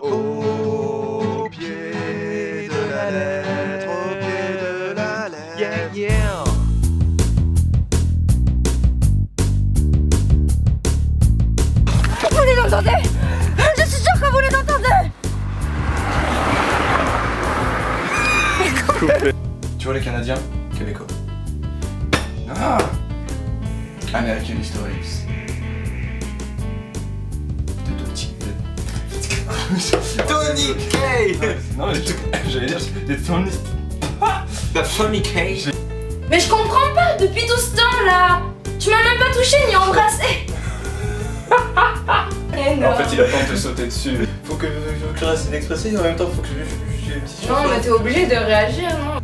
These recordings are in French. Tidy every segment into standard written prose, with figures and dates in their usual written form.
Au pied de la lettre, au pied de la lettre. Yeah, yeah. Vous les entendez? Je suis sûre que vous les entendez. Tu vois les Canadiens? Québécois. Ah! American Historics. Tony K. Non mais j'allais dire des Tony. The Funny K. Mais je comprends pas, depuis tout ce temps là. Tu m'as même pas touché ni embrassé. En fait il a pas envie de te sauter dessus. Faut que je reste inexpressif et en même temps faut que j'ai une petite Non, mais t'es obligé de réagir, non?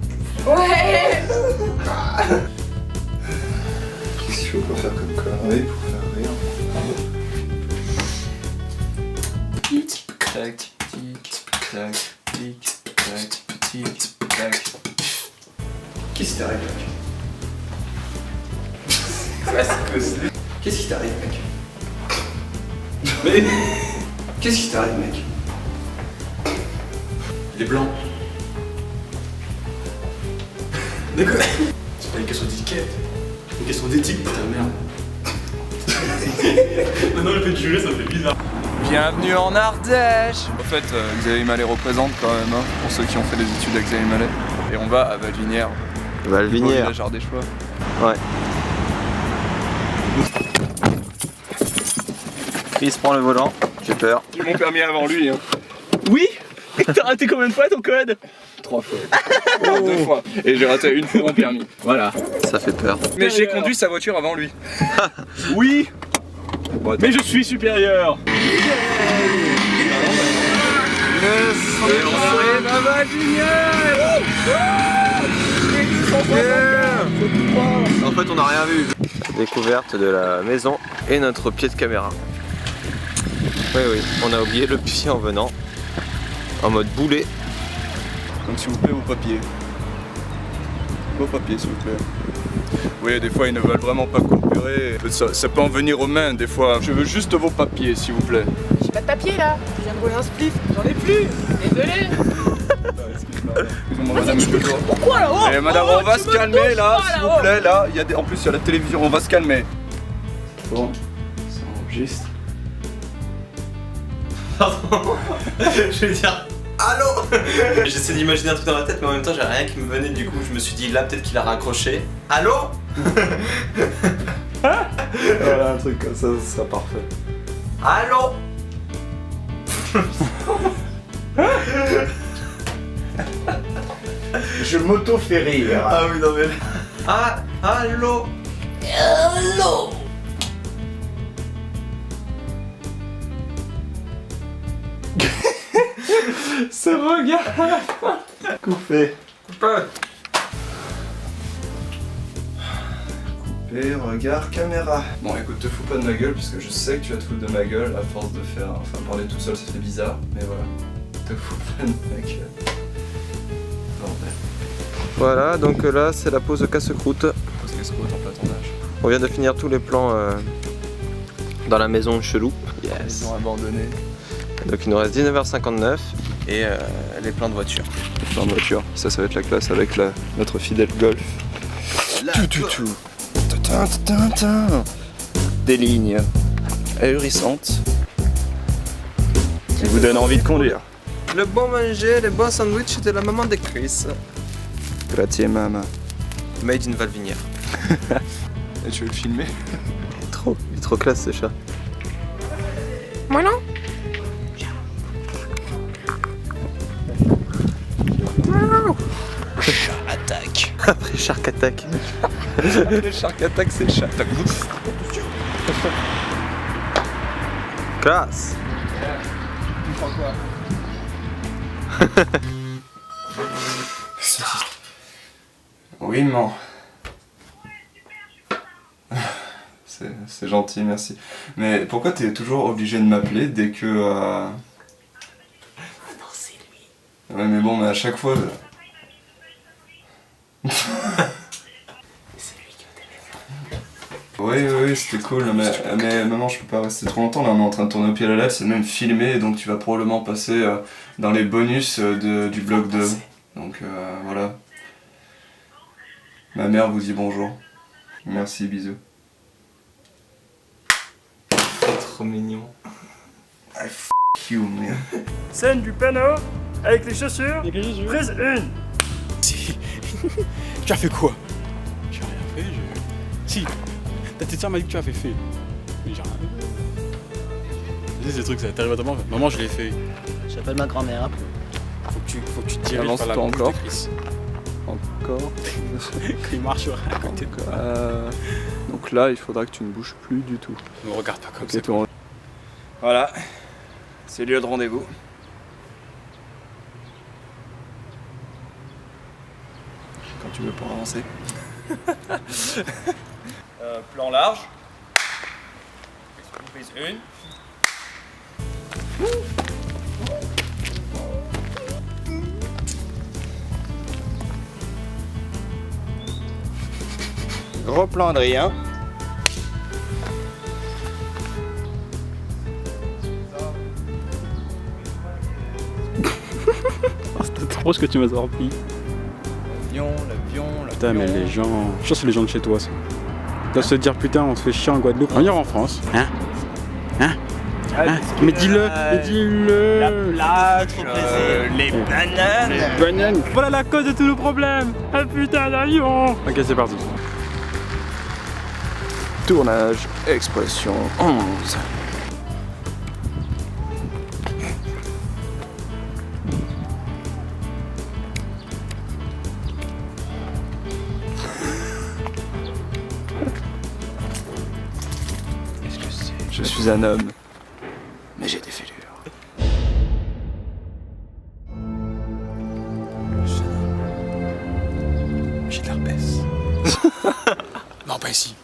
Ouais. Qu'est-ce qu'il faut pas faire comme connerie pour faire rire? Tic-tac, tic-tac, tic-tac, tic-tac. Qu'est-ce qui t'arrive, mec? Qu'est-ce qui t'arrive, mec? Mais qu'est-ce qui t'arrive, mec? Il est blanc. D'accord. C'est pas une question d'étiquette. C'est une question d'éthique, putain de merde. Maintenant le fait de jurer, ça fait bizarre. Bienvenue en Ardèche. En fait, Xavier Mallet représente quand même, hein, pour ceux qui ont fait des études avec Xavier Mallet. Et on va à Valvinière. Valvinière. Village ardéchois. Ouais. Chris prend le volant, j'ai peur. J'ai mon permis avant lui. Hein. Oui. T'as raté combien de fois ton code? 3 fois. Non, 2 fois. Et j'ai raté une fois mon permis. Voilà. Ça fait peur. Mais j'ai conduit sa voiture avant lui. Oui. Bon, attends. Mais je suis supérieur. En fait, on n'a rien vu. Découverte de la maison et notre pied de caméra. Oui, oui, on a oublié le pied en venant. En mode boulet. Donc s'il vous plaît, vos papiers. Vos papiers, s'il vous plaît. Oui, des fois, ils ne veulent vraiment pas coopérer. Ça peut en venir aux mains, des fois. Je veux juste vos papiers, s'il vous plaît. J'ai pas de papier là, je viens de rouler un spliff, j'en ai plus, désolé. Excusez-moi, madame, Pourquoi là? Oh, Eh, madame, oh, on va tu se me calmer touches là, pas, s'il là, vous plaît. Là, il y a en plus, il y a la télévision, on va se calmer. Bon, ça enregistre. Pardon. Je vais dire allô. J'essaie d'imaginer un truc dans ma tête mais en même temps j'ai rien qui me venait, du coup je me suis dit là peut-être qu'il a raccroché. Allô. Voilà, un truc comme ça, ce sera parfait. Allô. Je m'auto-fais rire. Ah oui non mais... Ah, allô. Allô. Ce regard. Coupé. Coupé, regard, caméra. Bon écoute, te fous pas de ma gueule puisque je sais que tu vas te foutre de ma gueule à force de faire... Enfin parler tout seul ça fait bizarre, mais voilà. Te fous pas de ma gueule. Bordel. Voilà, donc là, c'est la pause casse-croûte. Parce qu'elle se croûte en plein tournage. On vient de finir tous les plans dans la maison chelou. Ils ont abandonné. Donc il nous reste 19h59 et les plans de voiture. Plein de voitures. Ça va être la classe avec notre fidèle Golf. Tout. Des lignes ahurissantes qui vous donnent envie de conduire. Le bon manger, les bons sandwichs de la maman de Chris. Grazie mama. Made in Valvinière. Et tu veux le filmer? Il est trop classe ce chat. Moi non. Attaque. Après Shark Attack. Le Shark Attack, c'est le chat. Classe. Oui, maman. C'est gentil, merci. Mais pourquoi t'es toujours obligé de m'appeler dès que... Non, c'est lui. Ouais, mais bon, mais à chaque fois... C'est lui qui me téléphone. Oui, c'était cool, mais maman, je peux pas rester trop longtemps là, on est en train de tourner au pied à la lettre, c'est même filmé, donc tu vas probablement passer dans les bonus du vlog 2. Donc voilà. Ma mère vous dit bonjour. Merci, bisous. C'est trop mignon. I f you, man. Scène du panneau avec les chaussures. Prise 1. Tu as fait quoi? J'ai rien fait, Si, ta petite soeur m'a dit que tu avais fait. Mais j'ai rien fait. Tu sais, ces trucs, ça t'arrive à ta maman. Maman, je l'ai fait. J'appelle ma grand-mère un peu. Faut que tu te diriges Avance par la toi bouche encore. de Chris. Encore. Quand il marche à côté de toi. Donc là, il faudra que tu ne bouges plus du tout. Ne me regarde pas comme Ok, ça. toi. Voilà, c'est lieu de rendez-vous. Quand tu veux pour avancer. Plan large. Prise 1. Gros plan Adrien. C'était trop ce que tu m'as sorti. L'avion. Putain, mais les gens. Je pense que c'est les gens de chez toi, ça. Ils doivent se dire, putain, on se fait chier en Guadeloupe. On ira en France. Hein? Mais dis-le. La plage, les bananes. Les bananes. Voilà la cause de tous nos problèmes. Un putain d'avion. Ok, c'est parti. Tournage, expression 11. Je suis un homme, mais j'ai des fêlures. J'ai de l'herpès. Non, pas ici.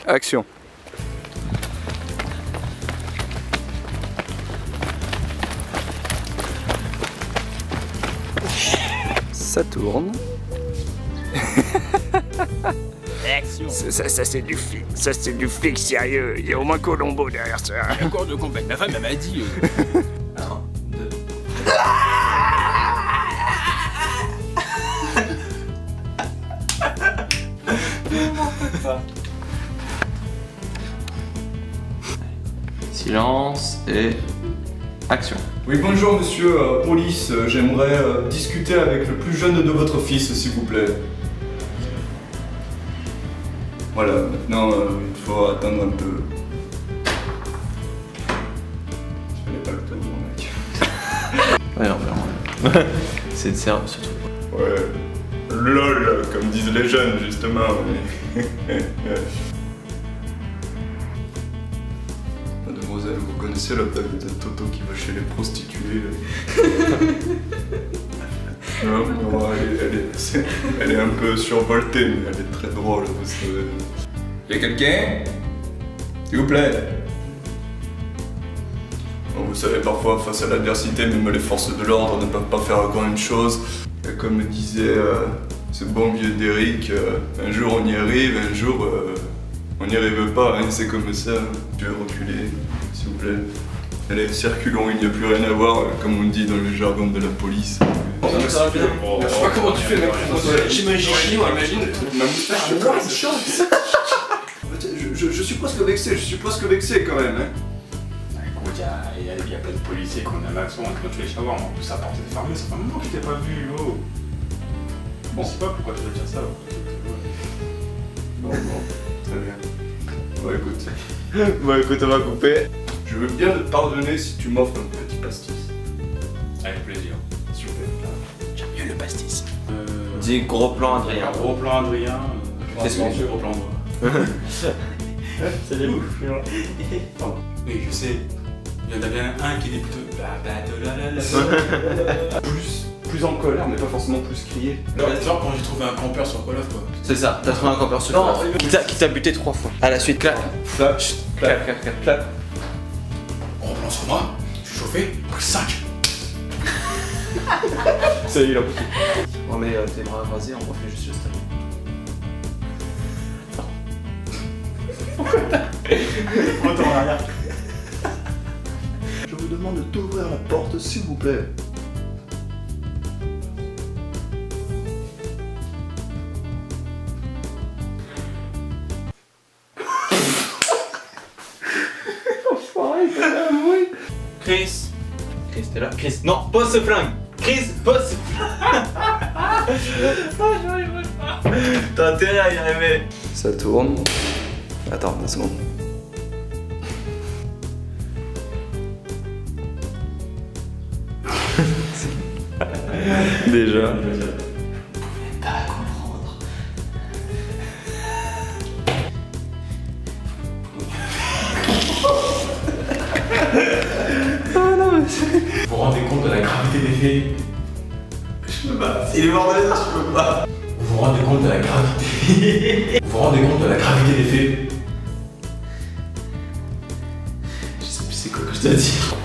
Action. Ça tourne. Ça c'est du flic sérieux. Il y a au moins Colombo derrière ça. Encore de compagnie. Ma femme elle m'a dit. 1, 2. Silence et action. Oui, bonjour monsieur police, j'aimerais discuter avec le plus jeune de votre fils, s'il vous plaît. Voilà, maintenant il faut attendre un peu. Je connais pas le tour, mec. Ouais, non, vraiment. C'est sérieux ce truc. Ouais, lol, comme disent les jeunes, justement. Mademoiselle, vous connaissez la blague de Toto qui va chez les prostituées Non, elle est un peu survoltée, mais elle est très drôle, vous savez. Y'a quelqu'un? S'il vous plaît. Bon, vous savez, parfois, face à l'adversité, même les forces de l'ordre ne peuvent pas faire grand chose. Et comme disait ce bon vieux Derrick, un jour on y arrive, un jour on n'y arrive pas, hein, c'est comme ça. Je vais reculer, s'il vous plaît. Allez, circulons, il n'y a plus rien à voir, comme on dit dans le jargon de la police. Ça va bien. Je sais pas comment tu fais, mec. J'imagine, imagine. Ma moustache, je suis presque vexé quand même. Hein. Écoute, il y a plein de policiers qu'on a l'accent qui ont tué les shawarma. En plus, ça porte de fermer. Ça fait un moment que je t'ai pas vu, oh. Bon, je sais pas pourquoi tu veux dire ça. Bon, très bien. Bon, écoute, on va couper. Je veux bien te pardonner si tu m'offres un petit pastis. Avec plaisir. Super. J'aime mieux le pastis. Dis gros plan Adrien. Gros plan Adrien. Qu'est-ce que gros plan moi. C'est des ouf. Oui, je sais. Il y en a bien un qui est plutôt. Plus en colère, mais pas forcément plus crier. Genre quand j'ai trouvé un campeur sur Call of quoi. C'est ça, t'as trouvé un campeur sur Call of. Qui t'a buté 3 fois. À la suite, clac. Clap, Clac. Gros plan sur moi. Je suis chauffé. Pris 5. ça y est, il a poussé. On met tes bras croisés, on refait juste le stade. Retour en arrière. Je vous demande d'ouvrir la porte, s'il vous plaît. Chris. Chris, t'es là? Chris, non, pose ce flingue. Chris, pose ce flingue. Oh, j'arriverai pas. T'as intérêt à y arriver. Ça tourne. Attends, 2 secondes. Déjà. Vous vous rendez compte de la gravité des faits? Je peux pas. Il est mort de l'air, je peux pas. Vous vous rendez compte de la gravité? Vous vous rendez compte de la gravité des faits? Je sais plus c'est quoi que je dois dire.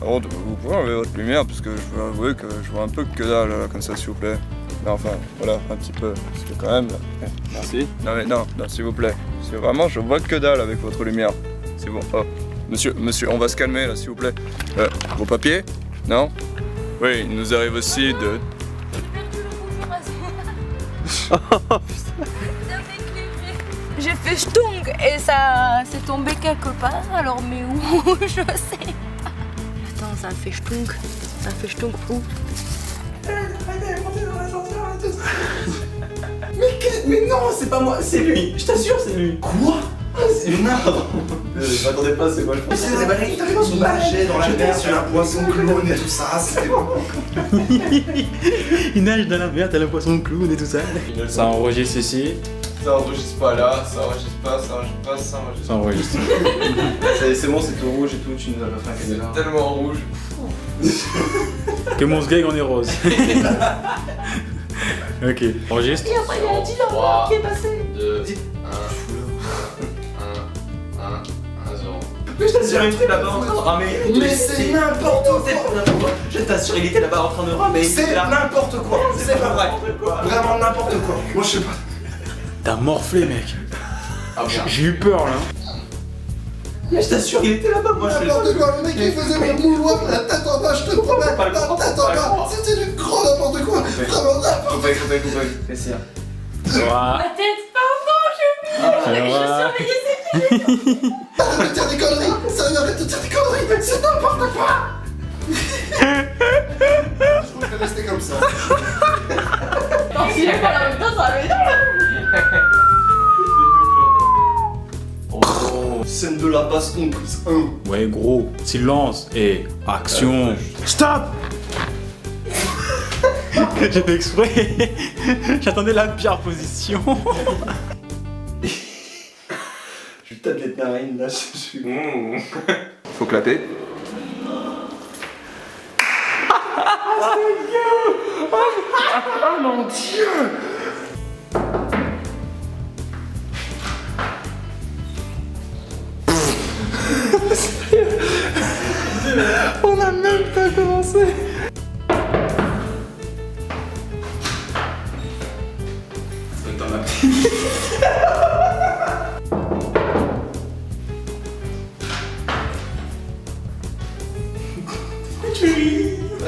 Alors, vous pouvez enlever votre lumière parce que je veux avouer que je vois un peu que dalle là, comme ça, s'il vous plaît. Mais enfin, voilà, un petit peu. Parce que quand même. Là... Merci. Non, mais non, s'il vous plaît. C'est vraiment, je vois que dalle avec votre lumière. C'est bon. Oh. Monsieur, on va se calmer là, s'il vous plaît. Vos papiers? Non? Oui, il nous arrive aussi de. J'ai fait stung et ça s'est tombé quelque part, alors mais où? Je sais pas. Attends, ça fait stung. Ça fait stung où? Mais non, c'est pas moi, c'est lui. Je t'assure, c'est lui. Quoi? C'est n'importe. Je m'attendais pas, c'est moi, je pense. C'est des balais qui nageaient dans la mer sur un poisson clown et tout ça, c'était bon. Il nage dans la mer, t'as le poisson clown et tout ça. Ça enregistre ici. Ça enregistre pas là, ça enregistre pas, ça enregistre pas, ça enregistre Ça enregistre. C'est bon, c'est tout rouge et tout, tu nous as pas fait un cadeau. C'est tellement rouge. Que mon sgeg on est rose. Ok, enregistre. Il y a un dinosaure qui est passé. 2, 1, 0. Mais je t'assure, il était là-bas en train de ramer. Mais c'est n'importe quoi. Je t'assure, il était là-bas en train de ramer. C'est n'importe quoi. C'est pas vrai. Vraiment n'importe quoi. Moi je sais pas. T'as morflé, mec. Ah, merde. J'ai eu peur là. Mais je t'assure, il était là-bas. Moi, je N'importe quoi, le mec il faisait mon mouloir, la tête en bas, je te promets. La tête en bas, c'était du grand n'importe quoi. Vraiment n'importe quoi. Fais ça. Ma tête, pardon, j'ai oublié. Je surveillais ses pieds. Arrête de dire des conneries. Ça arrête de dire des conneries. C'est n'importe quoi. Je vais rester comme ça. Non, s'il a pas la même temps, ça va m'énerver. Scène de la baston, prise 1. Ouais, gros, silence et action. Stop. J'ai fait exprès. J'attendais la pire position. Je tape les narines là, je suis. Faut clapper. Oh mon dieu! On a même pas commencé!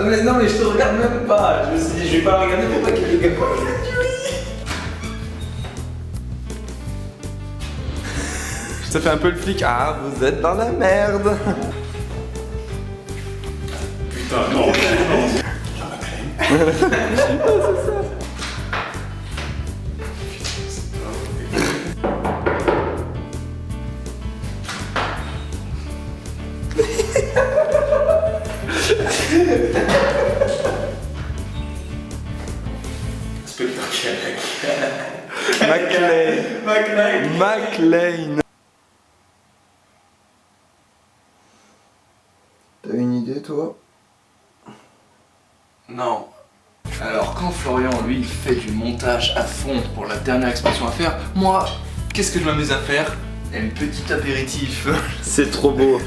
Mais non, mais je te regarde même pas. Je me suis dit, je vais pas le regarder pour pas qu'il y ait quoi. Ça fait un peu le flic. Ah, vous êtes dans la merde! Putain, non. McLean. T'as une idée, toi? Non. Alors, quand Florian, lui, il fait du montage à fond pour la dernière expression à faire, moi, qu'est-ce que je m'amuse à faire? Un petit apéritif. C'est trop beau.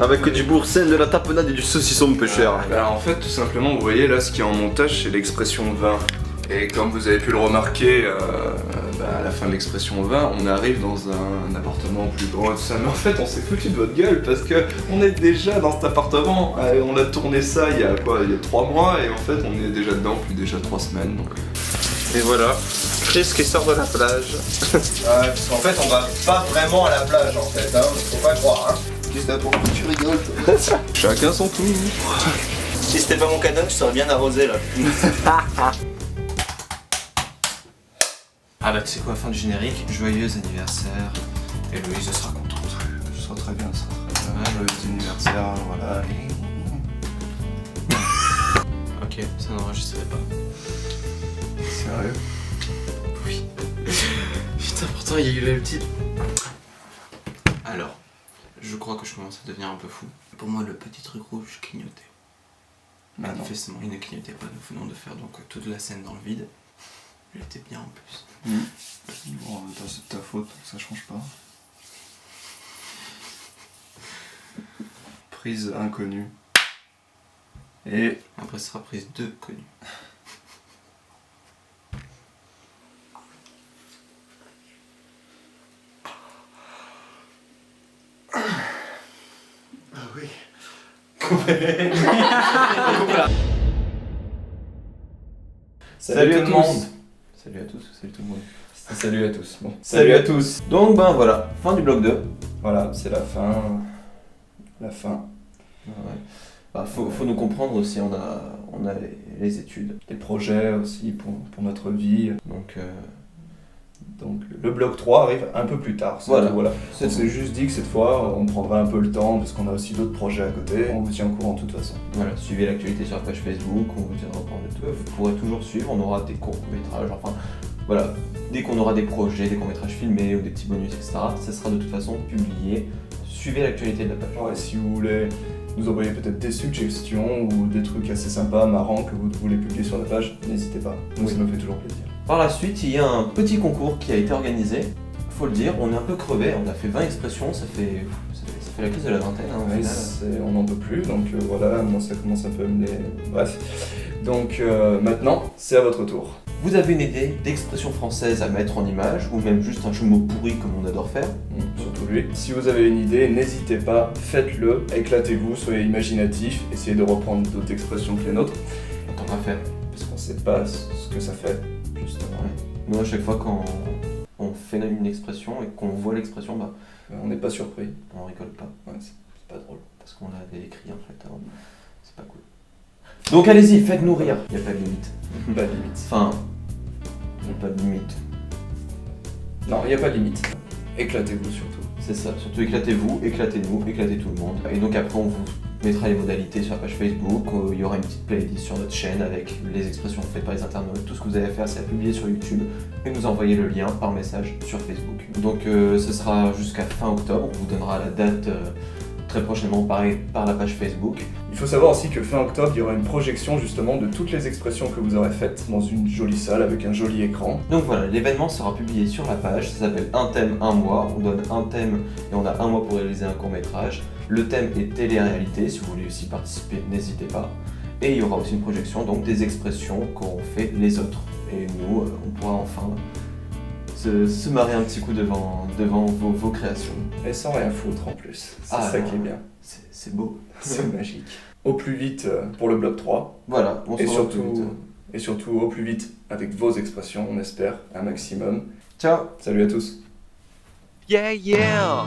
Avec du boursin, de la tapenade et du saucisson peu cher. Bah, en fait, tout simplement, vous voyez là, ce qui est en montage, c'est l'expression vin. Et comme vous avez pu le remarquer, à la fin de l'expression vin, on arrive dans un appartement plus grand et tout ça. Mais en fait, on s'est foutu de votre gueule parce que on est déjà dans cet appartement. On a tourné ça il y a 3 mois et en fait, on est déjà dedans depuis déjà 3 semaines. Donc... Et voilà, Chris qui sort de la plage. parce qu'en fait, on va pas vraiment à la plage en fait, hein. Faut pas croire. Hein. Qu'est-ce que t'as pour que tu rigoles? Chacun son tour. Si c'était pas mon cadeau, je serais bien arrosé là. Ah bah tu sais quoi, fin du générique, joyeux anniversaire, Héloïse sera contente. Ce sera très bien, ça sera très bien. Joyeux anniversaire, voilà. Ok, ça n'enregistrerait pas. Sérieux? Oui. Putain, pourtant il y a eu le petit... Alors, je crois que je commence à devenir un peu fou. Pour moi, le petit truc rouge clignotait. Manifestement, il ne clignotait pas. Nous venons de faire donc toute la scène dans le vide. Il était bien en plus. Bon, en même temps, c'est de ta faute, ça change pas. Prise inconnue. Et... Après, ce sera prise 2 connue. Ah oui. Salut à tout le monde. Salut à tous, salut tout le monde. Salut à tous. Bon. Salut à tous. Donc ben voilà, fin du bloc 2. Voilà, c'est la fin. La fin. Ouais. Bah, faut nous comprendre aussi, on a les études. Des projets aussi pour notre vie. Donc le bloc 3 arrive un peu plus tard. Voilà. On s'est juste dit que cette fois, on prendra un peu le temps parce qu'on a aussi d'autres projets à côté. On vous tient au courant de toute façon. voilà, suivez l'actualité sur la page Facebook, on vous tiendra au courant de tout. Vous pourrez toujours suivre, on aura des courts-métrages, enfin voilà. Dès qu'on aura des projets, des courts-métrages filmés ou des petits bonus, etc., ça sera de toute façon publié. Suivez l'actualité de la page. Ouais, si vous voulez nous envoyer peut-être des suggestions ou des trucs assez sympas, marrants que vous voulez publier sur la page, n'hésitez pas. Nous, ça nous fait toujours plaisir. Par la suite, il y a un petit concours qui a été organisé. Faut le dire, on est un peu crevé, on a fait 20 expressions, ça fait la crise de la vingtaine au Ouais, final. on n'en peut plus, donc voilà, moi ça commence un peu à me... Bref. Donc maintenant, c'est à votre tour. Vous avez une idée d'expression française à mettre en image, ou même juste un jeu de mots pourri comme on adore faire? Surtout lui. Si vous avez une idée, n'hésitez pas, faites-le, éclatez-vous, soyez imaginatifs, essayez de reprendre d'autres expressions que les nôtres. Tant qu'à faire. Parce qu'on sait pas ce que ça fait, justement. Ouais. Nous, à chaque fois quand on fait une expression et qu'on voit l'expression, bah, On n'est pas surpris. on rigole pas. Ouais, c'est pas drôle. Parce qu'on l'a écrit en fait avant. C'est pas cool. Donc allez-y, faites-nous rire. Y a pas de limite. Pas de limite. Enfin, y a pas de limite. Non, il n'y a pas de limite. Éclatez-vous surtout. C'est ça, surtout éclatez-vous, éclatez-nous, éclatez tout le monde. Et donc après on vous mettra les modalités sur la page Facebook, il y aura une petite playlist sur notre chaîne avec les expressions faites par les internautes. Tout ce que vous avez à faire c'est à publier sur YouTube et nous envoyer le lien par message sur Facebook. Donc ce sera jusqu'à fin octobre, on vous donnera la date très prochainement par la page Facebook. Il faut savoir aussi que fin octobre, il y aura une projection justement de toutes les expressions que vous aurez faites dans une jolie salle avec un joli écran. Donc voilà, l'événement sera publié sur la page, ça s'appelle Un thème, un mois. On donne un thème et on a un mois pour réaliser un court-métrage. Le thème est télé-réalité, si vous voulez aussi participer, n'hésitez pas. Et il y aura aussi une projection donc des expressions qu'auront fait les autres. Et nous, on pourra enfin se marrer un petit coup devant vos créations. Et sans rien foutre en plus. C'est Ah, ça qui est bien. C'est beau. C'est magique. Au plus vite pour le bloc 3. Voilà, on se Et retrouve vite. surtout au plus vite avec vos expressions, on espère, un maximum. Ciao. Salut à tous. Yeah, yeah.